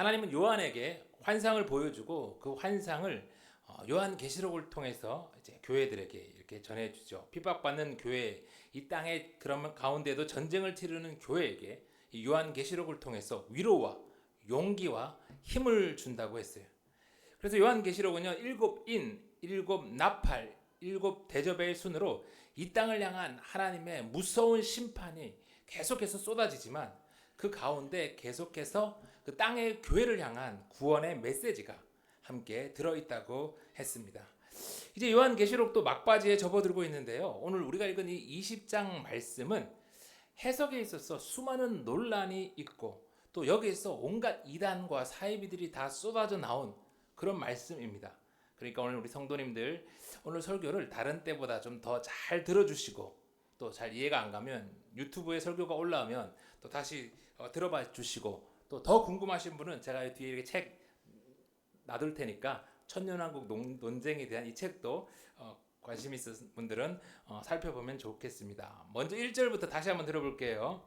하나님은 요한에게 환상을 보여주고 그 환상을 요한계시록을 통해서 이제 교회들에게 이렇게 전해주죠. 핍박받는 교회, 이 땅에 그러면 가운데도 전쟁을 치르는 교회에게 이 요한계시록을 통해서 위로와 용기와 힘을 준다고 했어요. 그래서 요한계시록은요, 일곱 인, 일곱 나팔, 일곱 대접의 순으로 이 땅을 향한 하나님의 무서운 심판이 계속해서 쏟아지지만 그 가운데 계속해서 그 땅의 교회를 향한 구원의 메시지가 함께 들어있다고 했습니다. 이제 요한계시록도 막바지에 접어들고 있는데요. 오늘 우리가 읽은 이 20장 말씀은 해석에 있어서 수많은 논란이 있고 또 여기에서 온갖 이단과 사이비들이 다 쏟아져 나온 그런 말씀입니다. 그러니까 오늘 우리 성도님들 오늘 설교를 다른 때보다 좀 더 잘 들어주시고 또 잘 이해가 안 가면 유튜브에 설교가 올라오면 또 다시 들어봐 주시고 또 더 궁금하신 분은 제가 뒤에 이렇게 책 놔둘 테니까 천년왕국 논쟁에 대한 이 책도 관심 있으신 분들은 살펴보면 좋겠습니다. 먼저 1절부터 다시 한번 들어볼게요.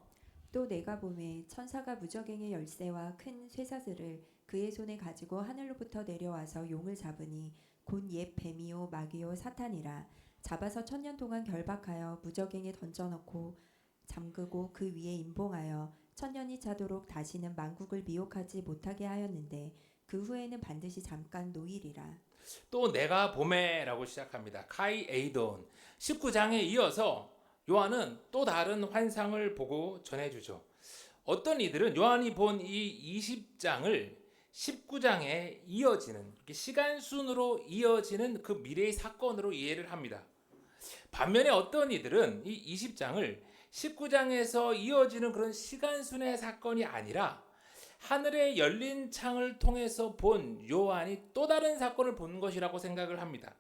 또 내가 보매 천사가 무저갱의 열쇠와 큰 쇠사슬을 그의 손에 가지고 하늘로부터 내려와서 용을 잡으니 곧 옛 뱀이요 마귀요 사탄이라. 잡아서 1000년 동안 결박하여 무저갱에 던져놓고 잠그고 그 위에 임봉하여 1000년이 차도록 다시는 만국을 미혹하지 못하게 하였는데 그 후에는 반드시 잠깐 노일이라. 또 내가 봄에라고 시작합니다. 카이 에이돈 19장에 이어서 요한은 또 다른 환상을 보고 전해주죠. 어떤 이들은 요한이 본 이 20장을 19장에 이어지는 시간순으로 이어지는 그 미래의 사건으로 이해를 합니다. 반면에 어떤 이들은 이 20장을 19장에서 이어지는 그런 시간순의 사건이 아니라 하늘의 열린 창을 통해서 본 요한이 또 다른 사건을 본 것이라고 생각을 합니다.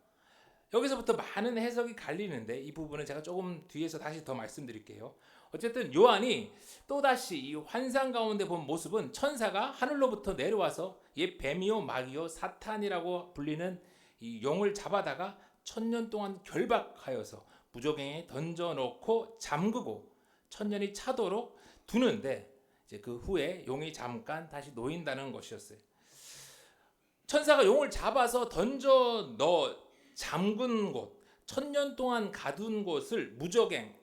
여기서부터 많은 해석이 갈리는데 이 부분은 제가 조금 뒤에서 다시 더 말씀드릴게요. 어쨌든 요한이 또다시 이 환상 가운데 본 모습은 천사가 하늘로부터 내려와서 옛 뱀이요 마귀요 사탄이라고 불리는 이 용을 잡아다가 1000년 동안 결박하여서 무저갱에 던져놓고 잠그고 1000년이 차도록 두는데 이제 그 후에 용이 잠깐 다시 놓인다는 것이었어요. 천사가 용을 잡아서 던져 넣어 잠근 곳, 1000년 동안 가둔 곳을 무저갱,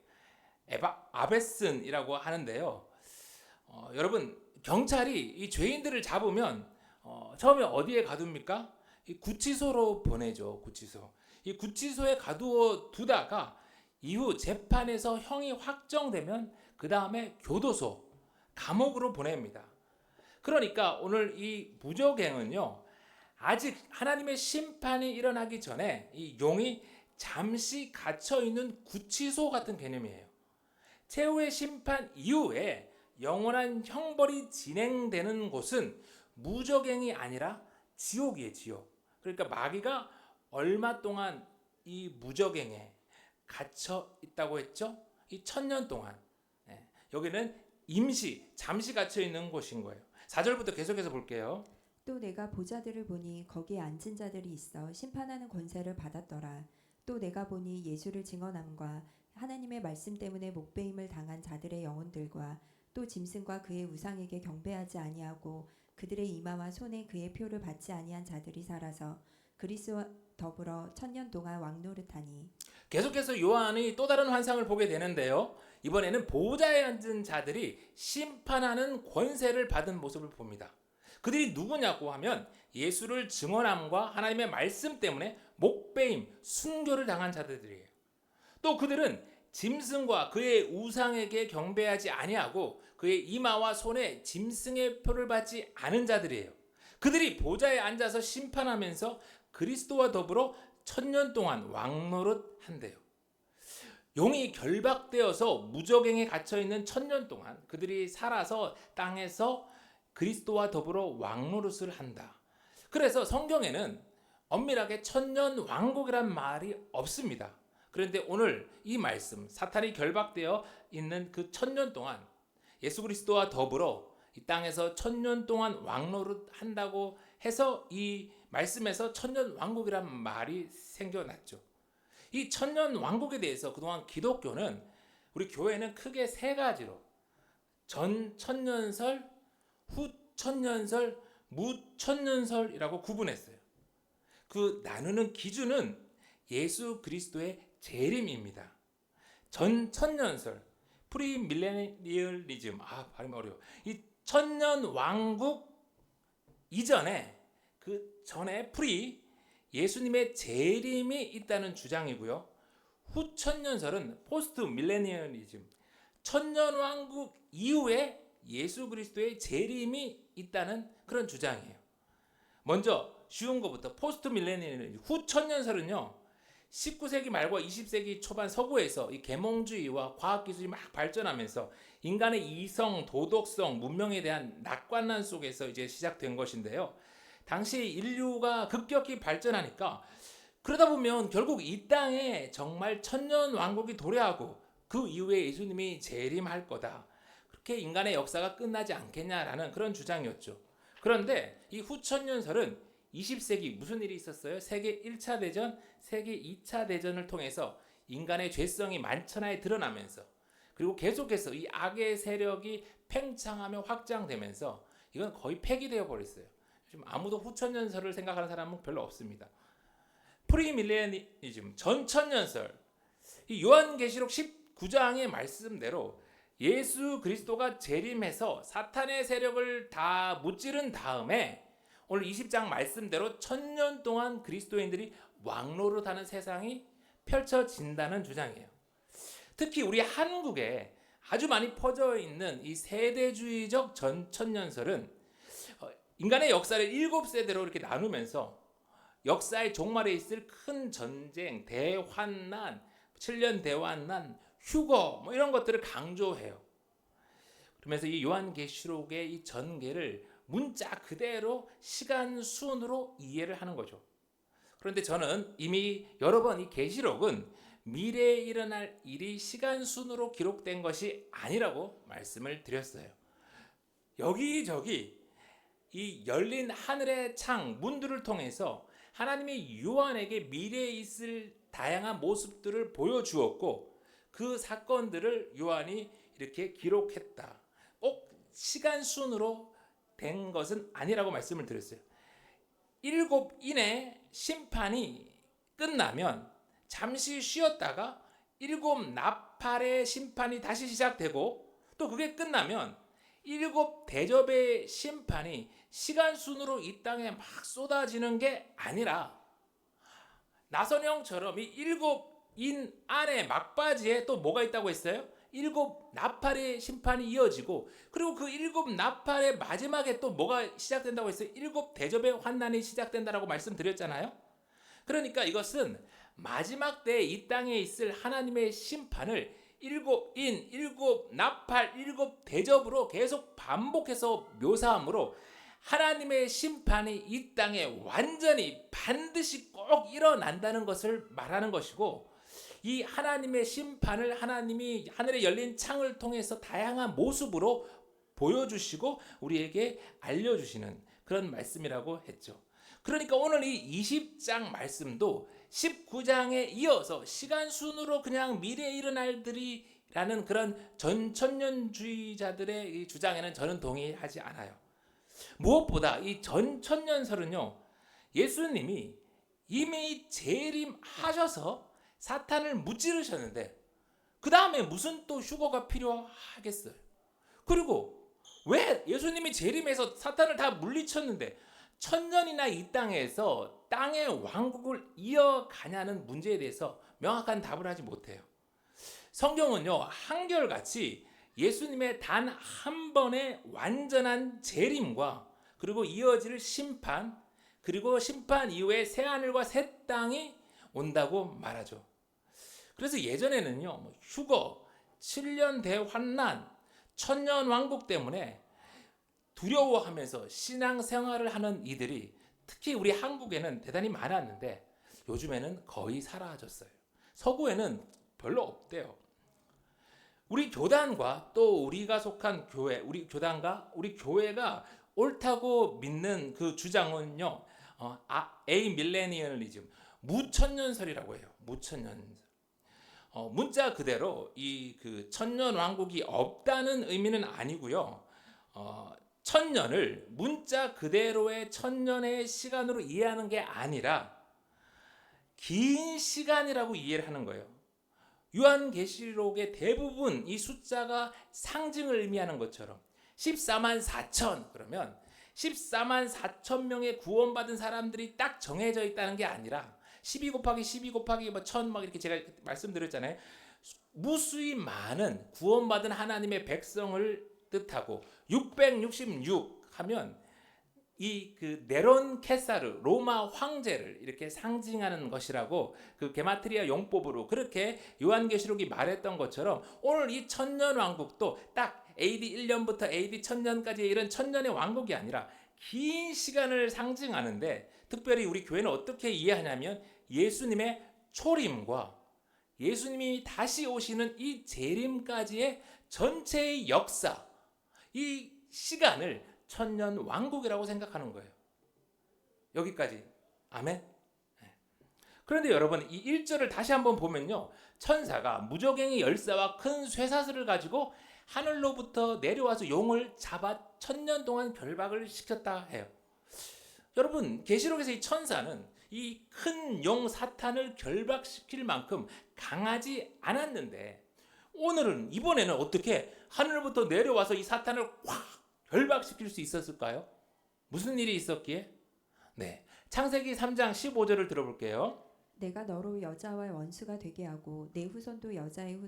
아베슨이라고 하는데요. 여러분 경찰이 이 죄인들을 잡으면 처음에 어디에 가둡니까? 이 구치소로 보내죠. 구치소. 이 구치소에 가두어 두다가 이후 재판에서 형이 확정되면 그 다음에 교도소, 감옥으로 보냅니다. 그러니까 오늘 이 무저갱은요, 아직 하나님의 심판이 일어나기 전에 이 용이 잠시 갇혀 있는 구치소 같은 개념이에요. 최후의 심판 이후에 영원한 형벌이 진행되는 곳은 무저갱이 아니라 지옥이에요, 지옥. 그러니까 마귀가 얼마 동안 이 무저갱에 갇혀 있다고 했죠? 이 1000년 동안. 여기는 잠시 갇혀 있는 곳인 거예요. 4절부터 계속해서 볼게요. 또 내가 보자들을 보니 거기에 앉은 자들이 있어 심판하는 권세를 받았더라. 또 내가 보니 예수를 증언함과 하나님의 말씀 때문에 목배임을 당한 자들의 영혼들과 또 짐승과 그의 우상에게 경배하지 아니하고 그들의 이마와 손에 그의 표를 받지 아니한 자들이 살아서 그리스도와 더불어 1000년 동안 왕노릇하니. 계속해서 요한이 또 다른 환상을 보게 되는데요. 이번에는 보좌에 앉은 자들이 심판하는 권세를 받은 모습을 봅니다. 그들이 누구냐고 하면 예수를 증언함과 하나님의 말씀 때문에 목배임, 순교를 당한 자들이에요. 또 그들은 짐승과 그의 우상에게 경배하지 아니하고 그의 이마와 손에 짐승의 표를 받지 않은 자들이에요. 그들이 보좌에 앉아서 심판하면서 그리스도와 더불어 1000년 동안 왕노릇 한대요. 용이 결박되어서 무저갱에 갇혀있는 1000년 동안 그들이 살아서 땅에서 그리스도와 더불어 왕노릇을 한다. 그래서 성경에는 엄밀하게 1000년 왕국이란 말이 없습니다. 그런데 오늘 이 말씀, 사탄이 결박되어 있는 그 1000년 동안 예수 그리스도와 더불어 이 땅에서 1000년 동안 왕노릇 한다고 해서 이 말씀에서 1000년 왕국이란 말이 생겨났죠. 이 1000년 왕국에 대해서 그동안 기독교는, 우리 교회는 크게 세 가지로 전 천년설, 후 천년설, 무천년설이라고 구분했어요. 그 나누는 기준은 예수 그리스도의 재림입니다. 전천년설, 프리밀레니얼리즘, 발음이 어려워. 이 천년 왕국 이전에 그 전에 예수님의 재림이 있다는 주장이고요. 후천년설은 포스트 밀레니얼리즘, 천년 왕국 이후에 예수 그리스도의 재림이 있다는 그런 주장이에요. 먼저 쉬운 것부터 포스트 밀레니얼리즘, 후천년설은요. 19세기 말과 20세기 초반 서구에서 이 계몽주의와 과학기술이 막 발전하면서 인간의 이성, 도덕성, 문명에 대한 낙관난 속에서 이제 시작된 것인데요. 당시 인류가 급격히 발전하니까 그러다 보면 결국 이 땅에 정말 천년 왕국이 도래하고 그 이후에 예수님이 재림할 거다. 그렇게 인간의 역사가 끝나지 않겠냐라는 그런 주장이었죠. 그런데 이 후천년설은 20세기 무슨 일이 있었어요? 세계 1차 대전, 세계 2차 대전을 통해서 인간의 죄성이 만천하에 드러나면서 그리고 계속해서 이 악의 세력이 팽창하며 확장되면서 이건 거의 폐기되어 버렸어요. 지금 아무도 후천년설을 생각하는 사람은 별로 없습니다. 프리밀레니즘, 전천년설. 이 요한계시록 19장의 말씀대로 예수 그리스도가 재림해서 사탄의 세력을 다 무찌른 다음에 오늘 20장 말씀대로 1000년 동안 그리스도인들이 왕노릇하는 세상이 펼쳐진다는 주장이에요. 특히 우리 한국에 아주 많이 퍼져 있는 이 세대주의적 전천년설은 인간의 역사를 7세대로 이렇게 나누면서 역사의 종말에 있을 큰 전쟁, 대환난, 7년 대환난, 휴거 이런 것들을 강조해요. 그러면서 이 요한계시록의 이 전개를 문자 그대로 시간 순으로 이해를 하는 거죠. 그런데 저는 이미 여러 번 이 계시록은 미래에 일어날 일이 시간 순으로 기록된 것이 아니라고 말씀을 드렸어요. 여기저기 이 열린 하늘의 창, 문들을 통해서 하나님이 요한에게 미래에 있을 다양한 모습들을 보여주었고 그 사건들을 요한이 이렇게 기록했다. 꼭 시간 순으로 된 것은 아니라고 말씀을 드렸어요. 7인의 심판이 끝나면 잠시 쉬었다가 7나팔의 심판이 다시 시작되고 또 그게 끝나면 7대접의 심판이 시간 순으로 이 땅에 막 쏟아지는 게 아니라 나선형처럼 이 7인 안에 막바지에 또 뭐가 있다고 했어요? 7나팔의 심판이 이어지고 그리고 그 7나팔의 마지막에 또 뭐가 시작된다고 했어요? 7대접의 환난이 시작된다라고 말씀드렸잖아요. 그러니까 이것은 마지막 때 이 땅에 있을 하나님의 심판을 7인, 7나팔, 7대접으로 계속 반복해서 묘사하므로 하나님의 심판이 이 땅에 완전히 반드시 꼭 일어난다는 것을 말하는 것이고 이 하나님의 심판을 하나님이 하늘에 열린 창을 통해서 다양한 모습으로 보여주시고 우리에게 알려주시는 그런 말씀이라고 했죠. 그러니까 오늘 이 20장 말씀도 19장에 이어서 시간 순으로 그냥 미래에 일어날 일이라는 그런 전천년주의자들의 이 주장에는 저는 동의하지 않아요. 무엇보다 이 전천년설은요, 예수님이 이미 재림하셔서 사탄을 무찌르셨는데 그 다음에 무슨 또 휴거가 필요하겠어요? 그리고 왜 예수님이 재림해서 사탄을 다 물리쳤는데 1000년이나 이 땅에서 땅의 왕국을 이어가냐는 문제에 대해서 명확한 답을 하지 못해요. 성경은요, 한결같이 예수님의 단 한 번의 완전한 재림과 그리고 이어질 심판, 그리고 심판 이후에 새하늘과 새 땅이 온다고 말하죠. 그래서 예전에는요, 휴거, 7년 대환난, 1000년 왕국 때문에 두려워하면서 신앙생활을 하는 이들이 특히 우리 한국에는 대단히 많았는데 요즘에는 거의 사라졌어요. 서구에는 별로 없대요. 우리 교단과 또 우리가 속한 교회, 우리 교단과 우리 교회가 옳다고 믿는 그 주장은요, 에이밀레니얼리즘, 무천년설이라고 해요. 무천년설. 문자 그대로 이 그 천년 왕국이 없다는 의미는 아니고요. 천년을 문자 그대로의 천년의 시간으로 이해하는 게 아니라 긴 시간이라고 이해를 하는 거예요. 요한계시록의 대부분 이 숫자가 상징을 의미하는 것처럼 14만 4천 그러면 14만 4천 명의 구원받은 사람들이 딱 정해져 있다는 게 아니라 12 곱하기 12 곱하기 뭐 1000 막 이렇게 제가 말씀드렸잖아요. 무수히 많은 구원받은 하나님의 백성을 뜻하고 666 하면 이 그 네론 케사르 로마 황제를 이렇게 상징하는 것이라고 그 게마트리아 용법으로 그렇게 요한계시록이 말했던 것처럼 오늘 이 천년 왕국도 딱 AD 1년부터 AD 1000년까지의 이런 천년의 왕국이 아니라 긴 시간을 상징하는데 특별히 우리 교회는 어떻게 이해하냐면 예수님의 초림과 예수님이 다시 오시는 이 재림까지의 전체의 역사 이 시간을 천년 왕국이라고 생각하는 거예요. 여기까지. 아멘. 그런데 여러분 이 1절을 다시 한번 보면요. 천사가 무저갱이 열쇠와 큰 쇠사슬을 가지고 하늘로부터 내려와서 용을 잡아 천년 동안 결박을 시켰다 해요. 여러분 계시록에서 이 천사는 이 큰 용 사탄을 결박시킬 만큼 강하지 않았는데 오늘은 이번에는 어떻게 하늘부터 내려와서 이 사탄을 확 결박시킬 수 있었을까요? 무슨 일이 있었기에? 네, 창세기 3장 15절을 들어볼게요. 내가 너로 여자와 원수가 되게 하고 내 후손도 여자의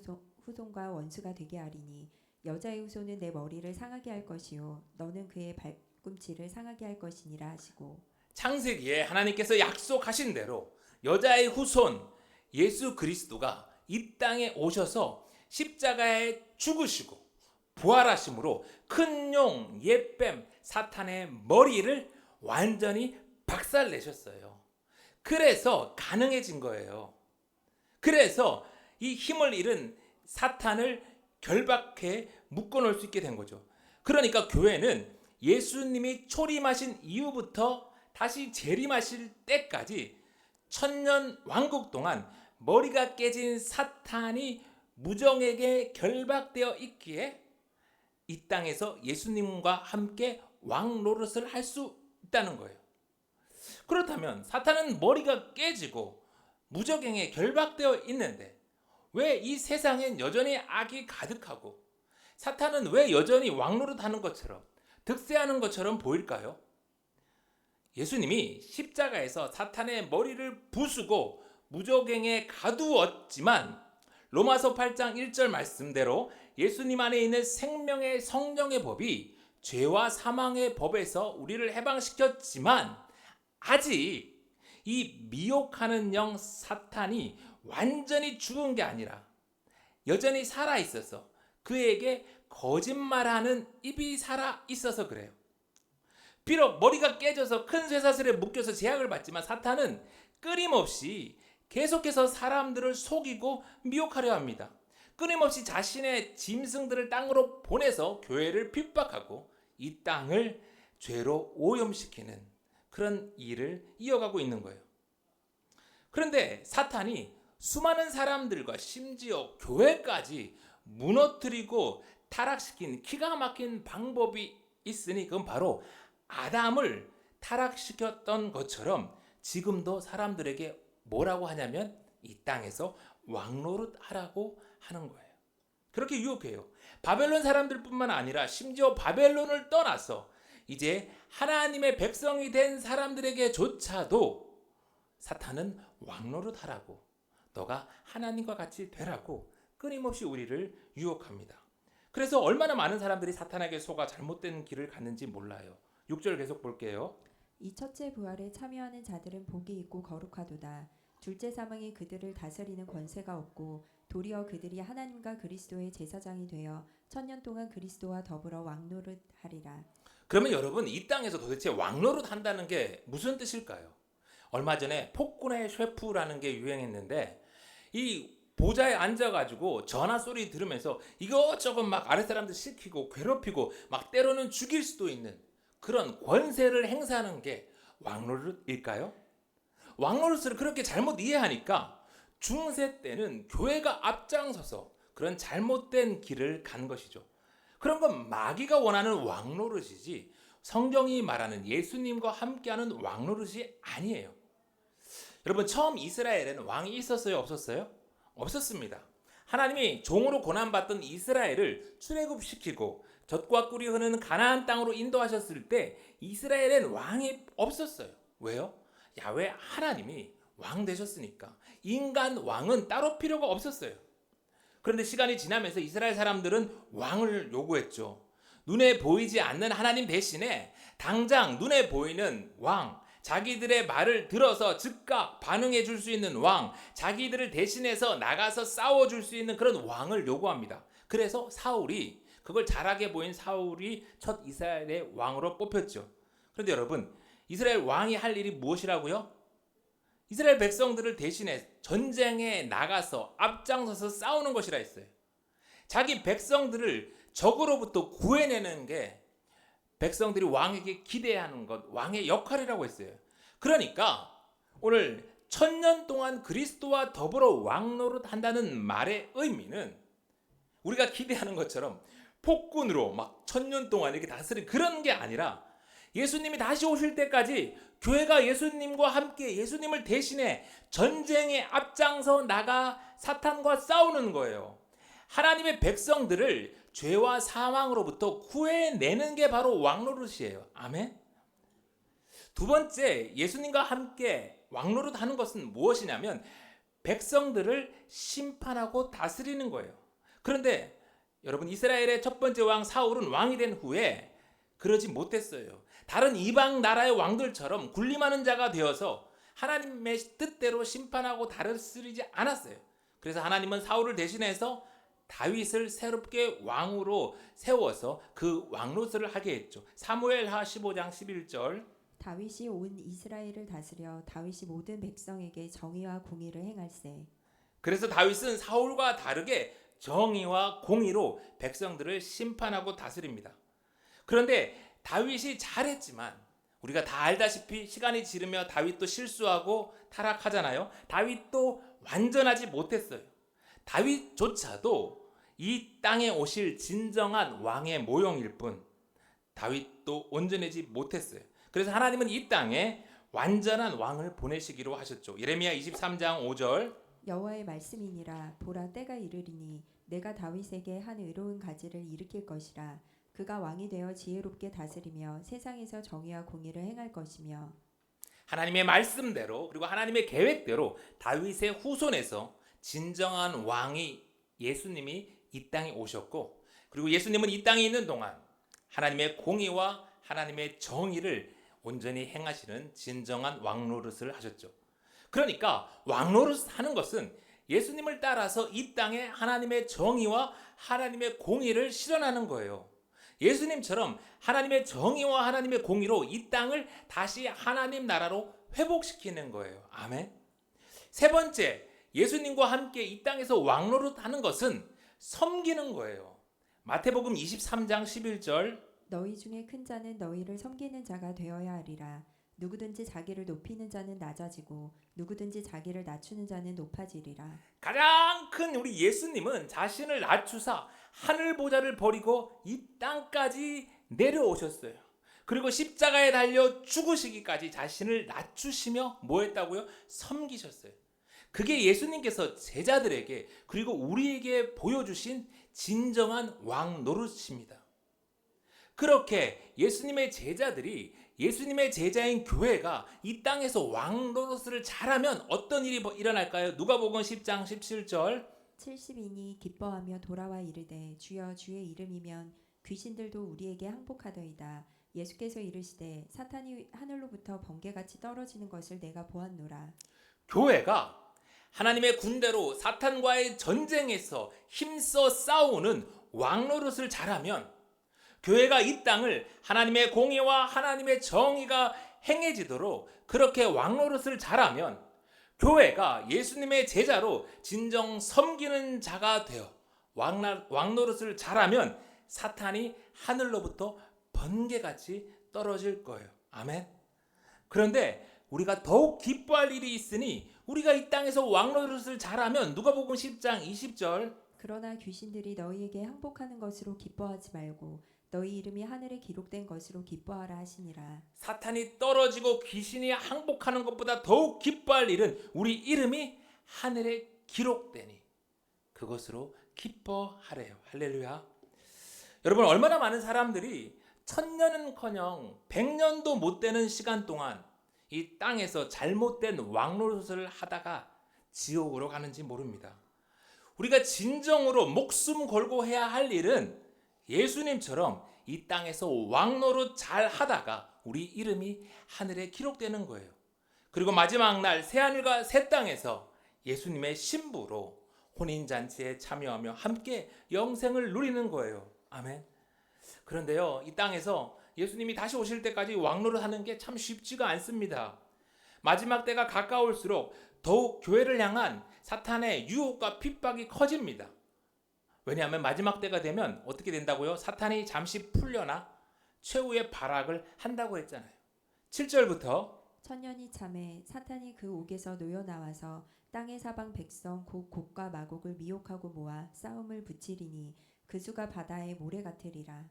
후손과 원수가 되게 하리니 여자의 후손은 내 머리를 상하게 할 것이요 너는 그의 발꿈치를 상하게 할 것이니라 하시고 창세기에 하나님께서 약속하신 대로 여자의 후손 예수 그리스도가 이 땅에 오셔서 십자가에 죽으시고 부활하심으로 큰 용 옛뱀 사탄의 머리를 완전히 박살내셨어요. 그래서 가능해진 거예요. 그래서 이 힘을 잃은 사탄을 결박해 묶어놓을 수 있게 된 거죠. 그러니까 교회는 예수님이 초림하신 이후부터 다시 재림하실 때까지 천년 왕국 동안 머리가 깨진 사탄이 무정에게 결박되어 있기에 이 땅에서 예수님과 함께 왕 노릇을 할 수 있다는 거예요. 그렇다면 사탄은 머리가 깨지고 무적행에 결박되어 있는데 왜 이 세상엔 여전히 악이 가득하고 사탄은 왜 여전히 왕 노릇하는 것처럼 득세하는 것처럼 보일까요? 예수님이 십자가에서 사탄의 머리를 부수고 무적행에 가두었지만 로마서 8장 1절 말씀대로 예수님 안에 있는 생명의 성령의 법이 죄와 사망의 법에서 우리를 해방시켰지만 아직 이 미혹하는 영 사탄이 완전히 죽은 게 아니라 여전히 살아 있어서 그에게 거짓말하는 입이 살아 있어서 그래요. 비록 머리가 깨져서 큰 쇠사슬에 묶여서 제약을 받지만 사탄은 끊임없이 계속해서 사람들을 속이고 미혹하려 합니다. 끊임없이 자신의 짐승들을 땅으로 보내서 교회를 핍박하고 이 땅을 죄로 오염시키는 그런 일을 이어가고 있는 거예요. 그런데 사탄이 수많은 사람들과 심지어 교회까지 무너뜨리고 타락시킨 기가 막힌 방법이 있으니 그건 바로 아담을 타락시켰던 것처럼 지금도 사람들에게 뭐라고 하냐면 이 땅에서 왕노릇 하라고 하는 거예요. 그렇게 유혹해요. 바벨론 사람들뿐만 아니라 심지어 바벨론을 떠나서 이제 하나님의 백성이 된 사람들에게조차도 사탄은 왕노릇 하라고 너가 하나님과 같이 되라고 끊임없이 우리를 유혹합니다. 그래서 얼마나 많은 사람들이 사탄에게 속아 잘못된 길을 갔는지 몰라요. 6절 계속 볼게요. 이 첫째 부활에 참여하는 자들은 복이 있고 거룩하도다. 둘째 사망이 그들을 다스리는 권세가 없고 도리어 그들이 하나님과 그리스도의 제사장이 되어 천년 동안 그리스도와 더불어 왕노릇하리라. 그러면 여러분 이 땅에서 도대체 왕노릇 한다는 게 무슨 뜻일까요? 얼마 전에 폭군의 셰프라는 게 유행했는데 이 보좌에 앉아가지고 전화 소리 들으면서 이것저것 막 아래 사람들 시키고 괴롭히고 막 때로는 죽일 수도 있는 그런 권세를 행사하는 게 왕노릇일까요? 왕노릇을 그렇게 잘못 이해하니까 중세 때는 교회가 앞장서서 그런 잘못된 길을 간 것이죠. 그런 건 마귀가 원하는 왕 노릇이지 성경이 말하는 예수님과 함께하는 왕 노릇이 아니에요. 여러분, 처음 이스라엘에는 왕이 있었어요, 없었어요? 없었습니다. 하나님이 종으로 고난받던 이스라엘을 출애굽시키고 젖과 꿀이 흐르는 가나안 땅으로 인도하셨을 때 이스라엘엔 왕이 없었어요. 왜요? 야훼 하나님이 왕 되셨으니까. 인간 왕은 따로 필요가 없었어요. 그런데 시간이 지나면서 이스라엘 사람들은 왕을 요구했죠. 눈에 보이지 않는 하나님 대신에 당장 눈에 보이는 왕, 자기들의 말을 들어서 즉각 반응해 줄 수 있는 왕, 자기들을 대신해서 나가서 싸워 줄 수 있는 그런 왕을 요구합니다. 그래서 사울이, 그걸 잘하게 보인 사울이 첫 이스라엘의 왕으로 뽑혔죠. 그런데 여러분, 이스라엘 왕이 할 일이 무엇이라고요? 이스라엘 백성들을 대신해 전쟁에 나가서 앞장서서 싸우는 것이라 했어요. 자기 백성들을 적으로부터 구해내는 게 백성들이 왕에게 기대하는 것, 왕의 역할이라고 했어요. 그러니까 오늘 1000년 동안 그리스도와 더불어 왕노릇 한다는 말의 의미는 우리가 기대하는 것처럼 폭군으로 막 1000년 동안 이렇게 다스린 그런 게 아니라 예수님이 다시 오실 때까지 교회가 예수님과 함께 예수님을 대신해 전쟁에 앞장서 나가 사탄과 싸우는 거예요. 하나님의 백성들을 죄와 사망으로부터 구해내는 게 바로 왕노릇이에요. 아멘. 두 번째, 예수님과 함께 왕노릇 하는 것은 무엇이냐면 백성들을 심판하고 다스리는 거예요. 그런데 여러분, 이스라엘의 첫 번째 왕 사울은 왕이 된 후에 그러지 못했어요. 다른 이방 나라의 왕들처럼 군림하는 자가 되어서 하나님의 뜻대로 심판하고 다스리지 않았어요. 그래서 하나님은 사울을 대신해서 다윗을 새롭게 왕으로 세워서 그 왕노릇을 하게 했죠. 사무엘하 15장 11절. 다윗이 온 이스라엘을 다스려 다윗이 모든 백성에게 정의와 공의를 행할세. 그래서 다윗은 사울과 다르게 정의와 공의로 백성들을 심판하고 다스립니다. 그런데 다윗이 잘했지만 우리가 다 알다시피 시간이 지르며 다윗도 실수하고 타락하잖아요. 다윗도 완전하지 못했어요. 다윗조차도 이 땅에 오실 진정한 왕의 모형일 뿐 다윗도 온전하지 못했어요. 그래서 하나님은 이 땅에 완전한 왕을 보내시기로 하셨죠. 예레미야 23장 5절. 여호와의 말씀이니라. 보라, 때가 이르리니 내가 다윗에게 한 의로운 가지를 일으킬 것이라. 그가 왕이 되어 지혜롭게 다스리며 세상에서 정의와 공의를 행할 것이며. 하나님의 말씀대로 그리고 하나님의 계획대로 다윗의 후손에서 진정한 왕이 예수님이 이 땅에 오셨고, 그리고 예수님은 이 땅에 있는 동안 하나님의 공의와 하나님의 정의를 온전히 행하시는 진정한 왕노릇을 하셨죠. 그러니까 왕노릇 하는 것은 예수님을 따라서 이 땅에 하나님의 정의와 하나님의 공의를 실현하는 거예요. 예수님처럼 하나님의 정의와 하나님의 공의로 이 땅을 다시 하나님 나라로 회복시키는 거예요. 아멘. 세 번째, 예수님과 함께 이 땅에서 왕노릇 하는 것은 섬기는 거예요. 마태복음 23장 11절. 너희 중에 큰 자는 너희를 섬기는 자가 되어야 하리라. 누구든지 자기를 높이는 자는 낮아지고 누구든지 자기를 낮추는 자는 높아지리라. 가장 큰 우리 예수님은 자신을 낮추사 하늘 보좌를 버리고 이 땅까지 내려오셨어요. 그리고 십자가에 달려 죽으시기까지 자신을 낮추시며 뭐 했다고요? 섬기셨어요. 그게 예수님께서 제자들에게 그리고 우리에게 보여주신 진정한 왕 노릇입니다. 그렇게 예수님의 제자들이, 예수님의 제자인 교회가 이 땅에서 왕 노릇을 잘하면 어떤 일이 일어날까요? 누가복음 10장 17절. 70인이 기뻐하며 돌아와 이르되 주여, 주의 이름이면 귀신들도 우리에게 항복하더이다. 예수께서 이르시되 사탄이 하늘로부터 번개같이 떨어지는 것을 내가 보았노라. 교회가 하나님의 군대로 사탄과의 전쟁에서 힘써 싸우는 왕노릇을 잘하면, 교회가 이 땅을 하나님의 공의와 하나님의 정의가 행해지도록 그렇게 왕노릇을 잘하면, 교회가 예수님의 제자로 진정 섬기는 자가 되어 왕노릇을 잘하면 사탄이 하늘로부터 번개같이 떨어질 거예요. 아멘. 그런데 우리가 더욱 기뻐할 일이 있으니 우리가 이 땅에서 왕노릇을 잘하면 누가복음 10장 20절. 그러나 귀신들이 너희에게 항복하는 것으로 기뻐하지 말고 너희 이름이 하늘에 기록된 것으로 기뻐하라 하시니라. 사탄이 떨어지고 귀신이 항복하는 것보다 더욱 기뻐할 일은 우리 이름이 하늘에 기록되니 그것으로 기뻐하래요. 할렐루야. 여러분, 얼마나 많은 사람들이 1000년은커녕 100년도 못 되는 시간 동안 이 땅에서 잘못된 왕노릇을 하다가 지옥으로 가는지 모릅니다. 우리가 진정으로 목숨 걸고 해야 할 일은 예수님처럼 이 땅에서 왕노릇 잘 하다가 우리 이름이 하늘에 기록되는 거예요. 그리고 마지막 날 새하늘과 새 땅에서 예수님의 신부로 혼인잔치에 참여하며 함께 영생을 누리는 거예요. 아멘. 그런데요, 이 땅에서 예수님이 다시 오실 때까지 왕노릇 하는 게 참 쉽지가 않습니다. 마지막 때가 가까울수록 더욱 교회를 향한 사탄의 유혹과 핍박이 커집니다. 왜냐하면 마지막 때가 되면 어떻게 된다고요? 사탄이 잠시 풀려나 최후의 발악을 한다고 했잖아요. 7절부터 천년이 참에 사탄이 그 옥에서 놓여 나와서 땅의 사방 백성 곧 곡과 마곡을 미혹하고 모아 싸움을 붙이리니 그 수가 바다의 모래 같으리라.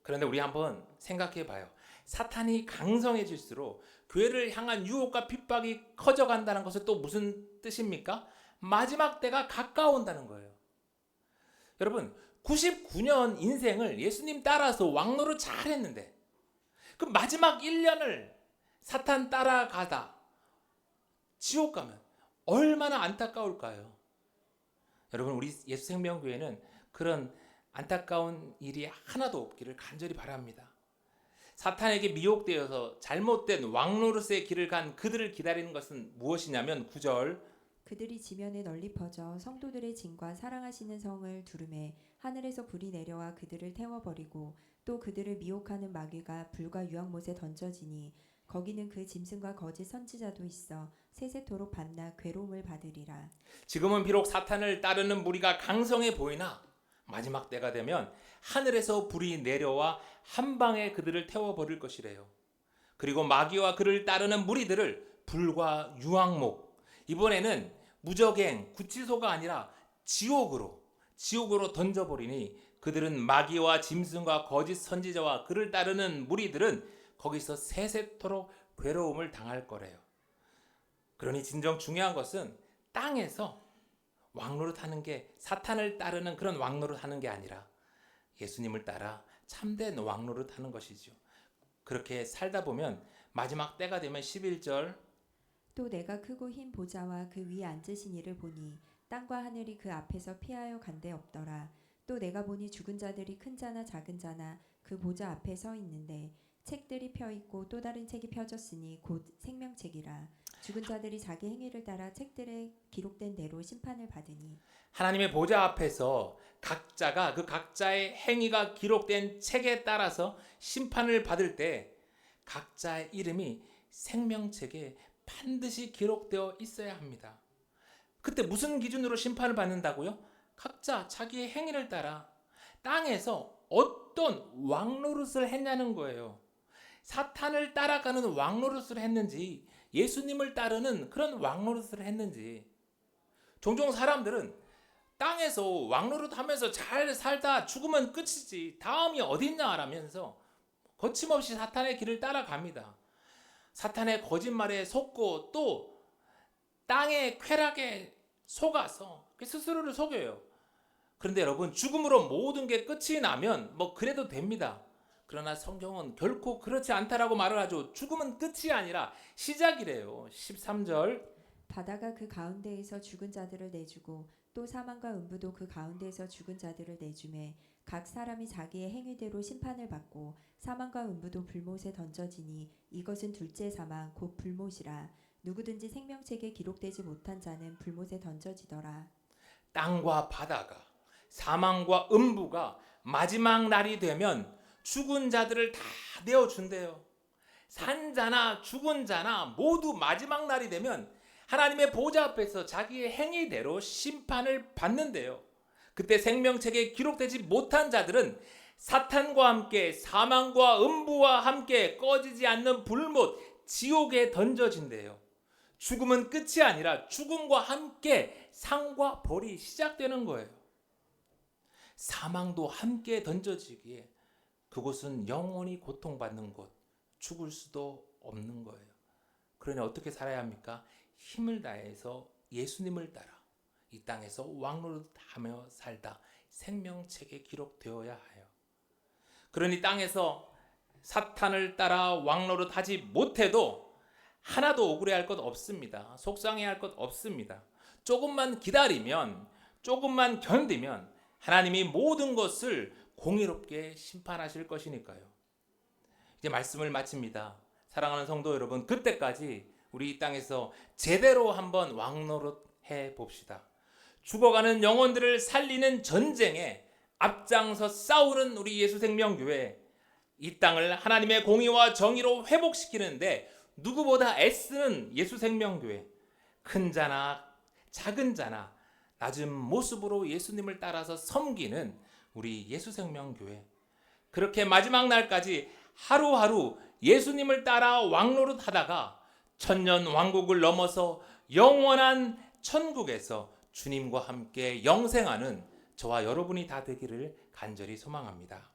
그런데 우리 한번 생각해 봐요. 사탄이 강성해질수록 교회를 향한 유혹과 핍박이 커져간다는 것은 또 무슨 뜻입니까? 마지막 때가 가까운다는 거예요. 여러분, 99년 인생을 예수님 따라서 왕노릇 잘했는데 그 마지막 1년을 사탄 따라가다 지옥 가면 얼마나 안타까울까요? 여러분, 우리 예수생명교회는 그런 안타까운 일이 하나도 없기를 간절히 바랍니다. 사탄에게 미혹되어서 잘못된 왕노릇의 길을 간 그들을 기다리는 것은 무엇이냐면 9절 그들이 지면에 널리 퍼져 성도들의 진과 사랑하시는 성을 두름에 하늘에서 불이 내려와 그들을 태워버리고 또 그들을 미혹하는 마귀가 불과 유황못에 던져지니 거기는 그 짐승과 거짓 선지자도 있어 세세토록 밤낮 괴로움을 받으리라. 지금은 비록 사탄을 따르는 무리가 강성해 보이나 마지막 때가 되면 하늘에서 불이 내려와 한 방에 그들을 태워버릴 것이래요. 그리고 마귀와 그를 따르는 무리들을 불과 유황목, 이번에는 무적행, 구치소가 아니라 지옥으로 던져버리니 그들은 마귀와 짐승과 거짓 선지자와 그를 따르는 무리들은 거기서 세세토록 괴로움을 당할 거래요. 그러니 진정 중요한 것은 땅에서 왕노릇하는 게 사탄을 따르는 그런 왕노릇하는 게 아니라 예수님을 따라 참된 왕노릇하는 것이죠. 그렇게 살다 보면 마지막 때가 되면 11절 또 내가 크고 흰 보좌와 그 위에 앉으신 이를 보니 땅과 하늘이 그 앞에서 피하여 간데 없더라. 또 내가 보니 죽은 자들이 큰 자나 작은 자나 그 보좌 앞에 서 있는데 책들이 펴 있고 또 다른 책이 펴졌으니 곧 생명책이라. 죽은 자들이 자기 행위를 따라 책들에 기록된 대로 심판을 받으니 하나님의 보좌 앞에서 각자가 그 각자의 행위가 기록된 책에 따라서 심판을 받을 때 각자의 이름이 생명책에 반드시 기록되어 있어야 합니다. 그때 무슨 기준으로 심판을 받는다고요? 각자 자기의 행위를 따라 땅에서 어떤 왕노릇을 했냐는 거예요. 사탄을 따라가는 왕노릇을 했는지 예수님을 따르는 그런 왕노릇을 했는지. 종종 사람들은 땅에서 왕노릇 하면서 잘 살다 죽으면 끝이지 다음이 어딨냐 라면서 거침없이 사탄의 길을 따라갑니다. 사탄의 거짓말에 속고 또 땅의 쾌락에 속아서 스스로를 속여요. 그런데 여러분, 죽음으로 모든 게 끝이 나면 뭐 그래도 됩니다. 그러나 성경은 결코 그렇지 않다라고 말을 하죠. 죽음은 끝이 아니라 시작이래요. 13절 바다가 그 가운데에서 죽은 자들을 내주고 또 사망과 음부도 그 가운데에서 죽은 자들을 내주매 각 사람이 자기의 행위대로 심판을 받고 사망과 음부도 불못에 던져지니 이것은 둘째 사망 곧 불못이라. 누구든지 생명책에 기록되지 못한 자는 불못에 던져지더라. 땅과 바다가 사망과 음부가 마지막 날이 되면 죽은 자들을 다 내어준대요. 산 자나 죽은 자나 모두 마지막 날이 되면 하나님의 보좌 앞에서 자기의 행위대로 심판을 받는데요. 그때 생명책에 기록되지 못한 자들은 사탄과 함께 사망과 음부와 함께 꺼지지 않는 불못 지옥에 던져진대요. 죽음은 끝이 아니라 죽음과 함께 상과 벌이 시작되는 거예요. 사망도 함께 던져지기에 그곳은 영원히 고통받는 곳, 죽을 수도 없는 거예요. 그러니 어떻게 살아야 합니까? 힘을 다해서 예수님을 따라 이 땅에서 왕노릇하며 살다 생명책에 기록되어야 해요. 그러니 땅에서 사탄을 따라 왕노릇하지 못해도 하나도 억울해할 것 없습니다. 속상해할 것 없습니다. 조금만 기다리면, 조금만 견디면 하나님이 모든 것을 공의롭게 심판하실 것이니까요. 이제 말씀을 마칩니다. 사랑하는 성도 여러분, 그때까지 우리 이 땅에서 제대로 한번 왕노릇해 봅시다. 죽어가는 영혼들을 살리는 전쟁에 앞장서 싸우는 우리 예수생명교회, 이 땅을 하나님의 공의와 정의로 회복시키는데 누구보다 애쓰는 예수생명교회, 큰 자나 작은 자나 낮은 모습으로 예수님을 따라서 섬기는 우리 예수생명교회, 그렇게 마지막 날까지 하루하루 예수님을 따라 왕노릇 하다가 천년 왕국을 넘어서 영원한 천국에서 주님과 함께 영생하는 저와 여러분이 다 되기를 간절히 소망합니다.